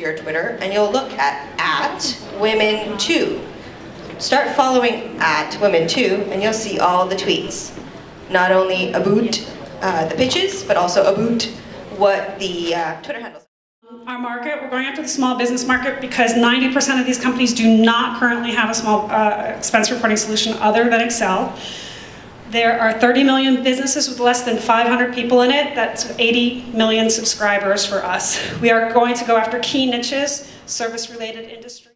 your Twitter and you'll look at @women2. Start following @women2 and you'll see all the tweets. Not only about the pitches, but also about what the Twitter handles. Our market, we're going after the small business market because 90% of these companies do not currently have a small expense reporting solution other than Excel. There are 30 million businesses with less than 500 people in it. That's 80 million subscribers for us. We are going to go after key niches, service-related industry.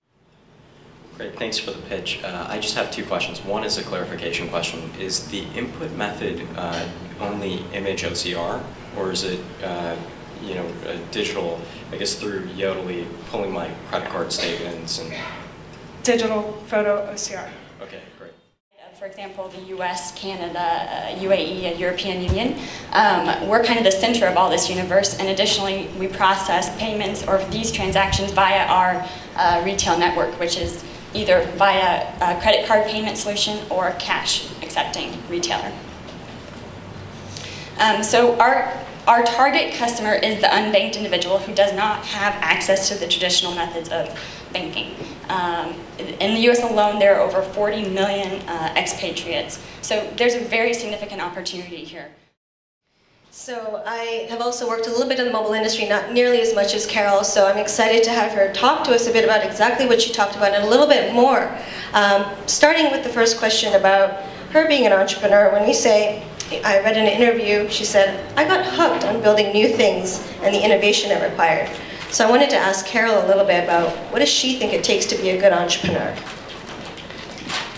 Great, thanks for the pitch. I just have two questions. One is a clarification question. Is the input method only image OCR, or is it digital, I guess through Yodlee, pulling my credit card statements and... Digital photo OCR. Okay, great. For example, the US, Canada, UAE, and European Union, we're kind of the center of all this universe, and additionally we process payments or these transactions via our retail network, which is either via a credit card payment solution or cash accepting retailer. So our target customer is the unbanked individual who does not have access to the traditional methods of banking. In the US alone, there are over 40 million expatriates. So there's a very significant opportunity here. So I have also worked a little bit in the mobile industry, not nearly as much as Carol, so I'm excited to have her talk to us a bit about exactly what she talked about and a little bit more. Starting with the first question about her being an entrepreneur. When we say, I read in an interview, she said, I got hooked on building new things and the innovation it required. So I wanted to ask Carol a little bit about what does she think it takes to be a good entrepreneur?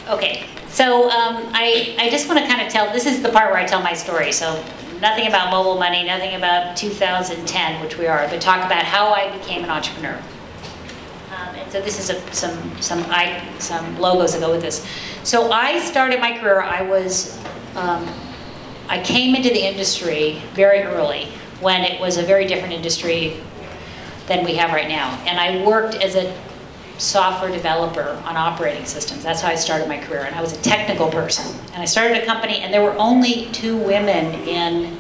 Okay, so I just want to kind of tell, this is the part where I tell my story, so nothing about mobile money, nothing about 2010, which we are, but talk about how I became an entrepreneur. And so this is some logos that go with this. So I started my career, I came into the industry very early when it was a very different industry than we have right now. And I worked as a software developer on operating systems. That's how I started my career. And I was a technical person. And I started a company, and there were only 2 women in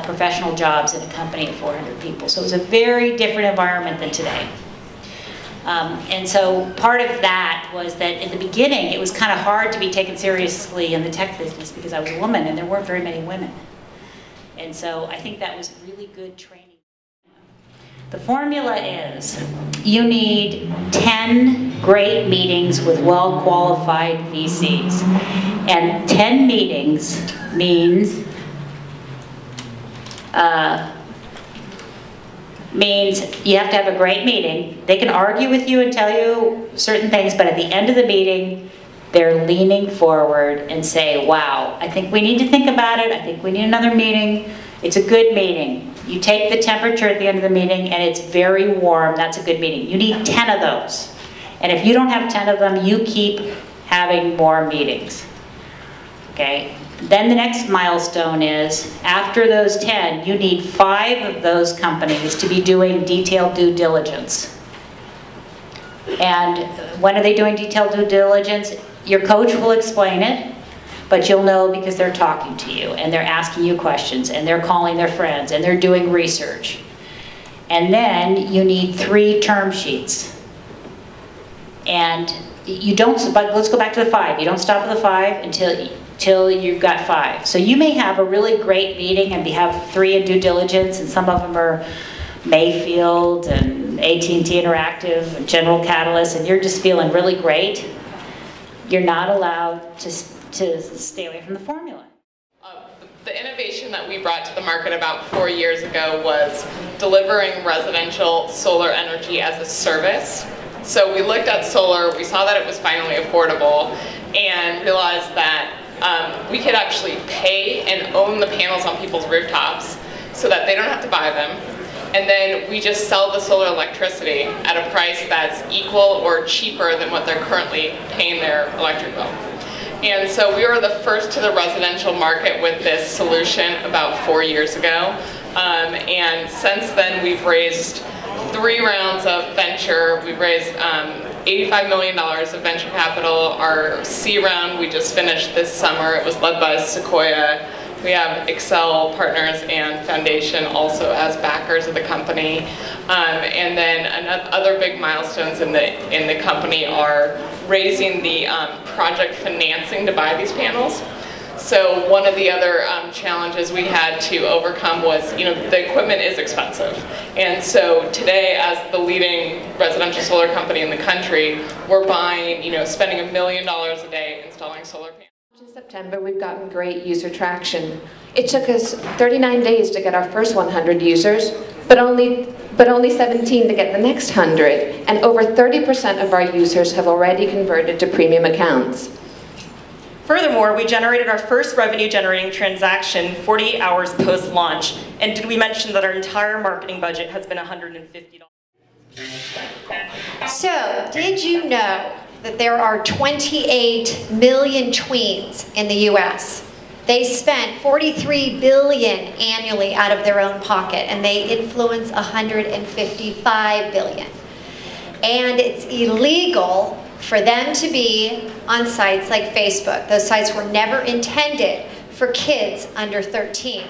professional jobs in a company of 400 people. So it was a very different environment than today. And so part of that was that in the beginning, it was kind of hard to be taken seriously in the tech business because I was a woman and there weren't very many women. And so I think that was really good training. The formula is you need 10 great meetings with well-qualified VCs. And 10 meetings means you have to have a great meeting. They can argue with you and tell you certain things, but at the end of the meeting, they're leaning forward and say, wow, I think we need to think about it. I think we need another meeting. It's a good meeting. You take the temperature at the end of the meeting and it's very warm. That's a good meeting. You need 10 of those. And if you don't have 10 of them, you keep having more meetings. Okay? Then the next milestone is, after those 10, you need 5 of those companies to be doing detailed due diligence. And when are they doing detailed due diligence? Your coach will explain it, but you'll know because they're talking to you, and they're asking you questions, and they're calling their friends, and they're doing research. And then you need 3 term sheets. And you don't, but let's go back to the 5. You don't stop at the 5 until you've got 5. So you may have a really great meeting and have 3 in due diligence, and some of them are Mayfield and AT&T Interactive and General Catalyst, and you're just feeling really great. You're not allowed to stay away from the formula. The innovation that we brought to the market about 4 years ago was delivering residential solar energy as a service. So we looked at solar, we saw that it was finally affordable, and realized that we could actually pay and own the panels on people's rooftops so that they don't have to buy them. And then we just sell the solar electricity at a price that's equal or cheaper than what they're currently paying their electric bill. And so we were the first to the residential market with this solution about 4 years ago. And since then we've raised 3 rounds of venture. We've raised $85 million of venture capital. Our C round we just finished this summer. It was led by Sequoia, We have Excel Partners and Foundation also as backers of the company. And then other big milestones in the company are raising the project financing to buy these panels. So one of the other challenges we had to overcome was, the equipment is expensive. And so today, as the leading residential solar company in the country, we're buying, spending $1 million a day installing solar panels. In September, we've gotten great user traction. It took us 39 days to get our first 100 users, but only 17 to get the next 100. And over 30% of our users have already converted to premium accounts. Furthermore, we generated our first revenue-generating transaction 48 hours post-launch. And did we mention that our entire marketing budget has been $150? So, did you know that there are 28 million tweens in the US? They spend $43 billion annually out of their own pocket, and they influence $155 billion. And it's illegal for them to be on sites like Facebook. Those sites were never intended for kids under 13.